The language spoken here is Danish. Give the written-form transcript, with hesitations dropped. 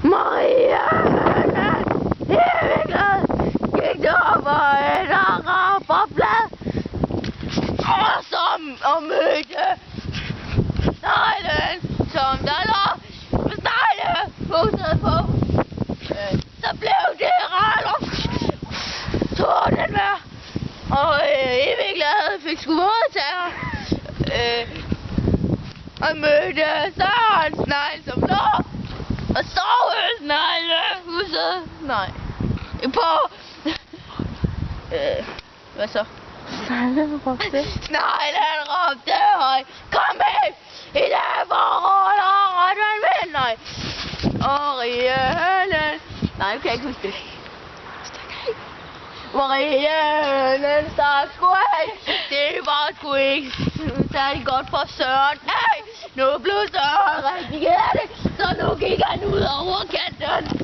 Maria, Eviglad, gik over en araberblad, og mødte sneglen, som der lå på sneglehuset på. Så blev det ret tordenvejr, og Eviglad fik sgu vådtager, og mødte Søren snegl, som lå og sov i sneglehuset. Nej, på... hvad så? Sneglen råbte. Sneglen råbte højt. Kom med! I dag forråd og ret vind. Nej. Og Riehønen. Nej, jeg kan ikke huske det. Riehønen stak sgu af. Det var sgu ikke særlig godt for Søren. Hey! Nu blev Søren rigtig ked af det, så nu gik han ud over kanten.